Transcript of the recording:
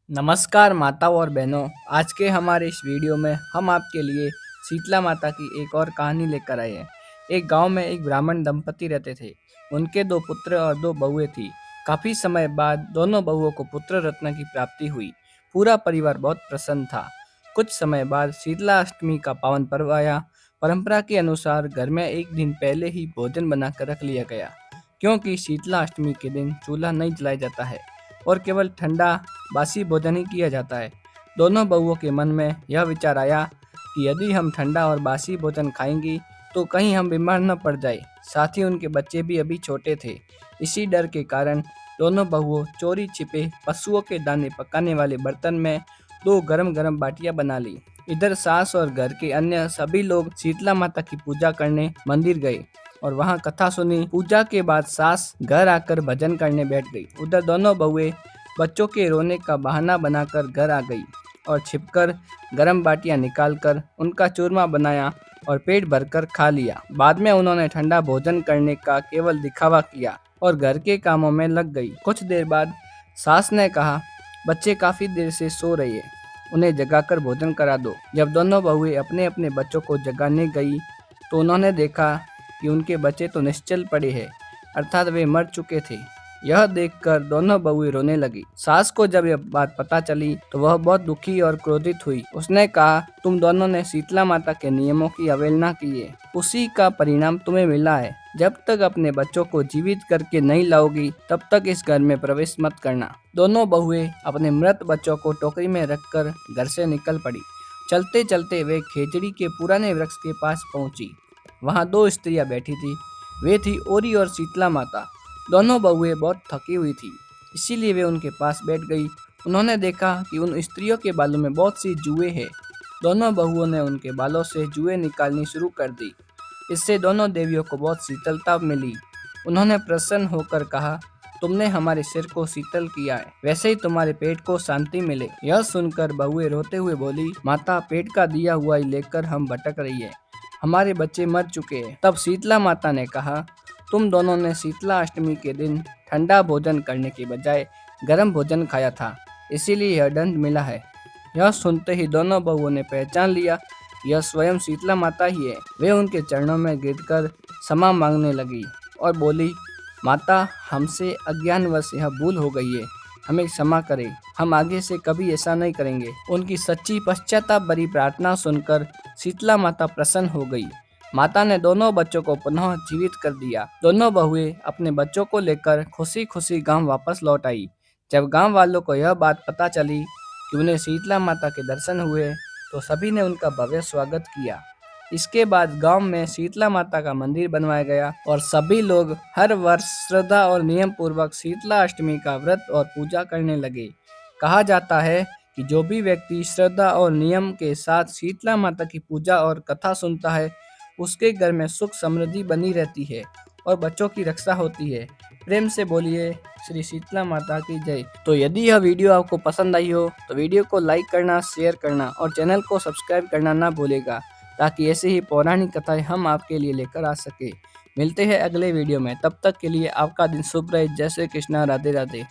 नमस्कार माताओं और बहनों। आज के हमारे इस वीडियो में हम आपके लिए शीतला माता की एक और कहानी लेकर आए हैं। एक गांव में एक ब्राह्मण दंपति रहते थे। उनके दो पुत्र और दो बहुएं थी। काफ़ी समय बाद दोनों बहुओं को पुत्र रत्न की प्राप्ति हुई। पूरा परिवार बहुत प्रसन्न था। कुछ समय बाद शीतला अष्टमी का पावन पर्व आया। परंपरा के अनुसार घर में एक दिन पहले ही भोजन बनाकर रख लिया गया, क्योंकि शीतला अष्टमी के दिन चूल्हा नहीं जलाया जाता है और केवल ठंडा बासी भोजन ही किया जाता है। दोनों बहुओं के मन में यह विचार आया कि यदि हम ठंडा और बासी भोजन खाएंगी तो कहीं हम बीमार न पड़ जाए। साथ ही उनके बच्चे भी अभी छोटे थे। इसी डर के कारण दोनों बहुओं चोरी छिपे पशुओं के दाने पकाने वाले बर्तन में दो गरम गरम बाटियां बना ली। इधर सास और घर के अन्य सभी लोग शीतला माता की पूजा करने मंदिर गए और वहां कथा सुनी। पूजा के बाद सास घर आकर भजन करने बैठ गई। उधर दोनों बहुएं बच्चों के रोने का बहाना बनाकर घर आ गई और छिपकर गरम बाटियां निकालकर उनका चूरमा बनाया और पेट भरकर खा लिया। बाद में उन्होंने ठंडा भोजन करने का केवल दिखावा किया और घर के कामों में लग गई। कुछ देर बाद सास ने कहा, बच्चे काफी देर से सो रहे हैं, उन्हें जगाकर भोजन करा दो। जब दोनों बहुएं अपने अपने बच्चों को जगाने गई तो उन्होंने देखा कि उनके बच्चे तो निश्चल पड़े हैं, अर्थात वे मर चुके थे। यह देखकर दोनों बहुएं रोने लगी। सास को जब यह बात पता चली तो वह बहुत दुखी और क्रोधित हुई। उसने कहा, तुम दोनों ने शीतला माता के नियमों की अवहेलना की है, उसी का परिणाम तुम्हें मिला है। जब तक अपने बच्चों को जीवित करके नहीं लाओगी तब तक इस घर में प्रवेश मत करना। दोनों बहुएं अपने मृत बच्चों को टोकरी में रखकर घर से निकल पड़ी। चलते चलते वे खेजड़ी के पुराने वृक्ष के पास पहुंची। वहां दो स्त्रियां बैठी थी। वे थी ओरी और शीतला माता। दोनों बहुएं बहुत थकी हुई थी, इसीलिए वे उनके पास बैठ गई। उन्होंने देखा कि उन स्त्रियों के बालों में बहुत सी जुएं हैं। दोनों बहुओं ने उनके बालों से जुएं निकालनी शुरू कर दी। इससे दोनों देवियों को बहुत शीतलता मिली। उन्होंने प्रसन्न होकर कहा, तुमने हमारे सिर को शीतल किया है, वैसे ही तुम्हारे पेट को शांति मिले। यह सुनकर बहुएं रोते हुए बोली, माता, पेट का दिया हुआ ही लेकर हम भटक रही है, हमारे बच्चे मर चुके हैं। तब शीतला माता ने कहा, तुम दोनों ने शीतला अष्टमी के दिन ठंडा भोजन करने के बजाय गर्म भोजन खाया था, इसीलिए यह दंड मिला है। यह सुनते ही दोनों बहुओं ने पहचान लिया, यह स्वयं शीतला माता ही है। वे उनके चरणों में गिरकर क्षमा मांगने लगी और बोली, माता, हमसे अज्ञानवश यह भूल हो गई है, हमें क्षमा करें, हम आगे से कभी ऐसा नहीं करेंगे। उनकी सच्ची पश्चाताप भरी प्रार्थना सुनकर शीतला माता प्रसन्न हो गई। माता ने दोनों बच्चों को पुनः जीवित कर दिया। दोनों बहुएं अपने बच्चों को लेकर खुशी खुशी गांव वापस लौट आई। जब गांव वालों को यह बात पता चली कि उन्हें शीतला माता के दर्शन हुए तो सभी ने उनका भव्य स्वागत किया। इसके बाद गांव में शीतला माता का मंदिर बनवाया गया और सभी लोग हर वर्ष श्रद्धा और नियम पूर्वक शीतला अष्टमी का व्रत और पूजा करने लगे। कहा जाता है कि जो भी व्यक्ति श्रद्धा और नियम के साथ शीतला माता की पूजा और कथा सुनता है, उसके घर में सुख समृद्धि बनी रहती है और बच्चों की रक्षा होती है। प्रेम से बोलिए श्री शीतला माता की जय। तो यदि यह वीडियो आपको पसंद आई हो तो वीडियो को लाइक करना, शेयर करना और चैनल को सब्सक्राइब करना ना भूलेगा, ताकि ऐसे ही पौराणिक कथाएं हम आपके लिए लेकर आ सके। मिलते हैं अगले वीडियो में, तब तक के लिए आपका दिन शुभ रहे। जय श्री कृष्णा, राधे राधे।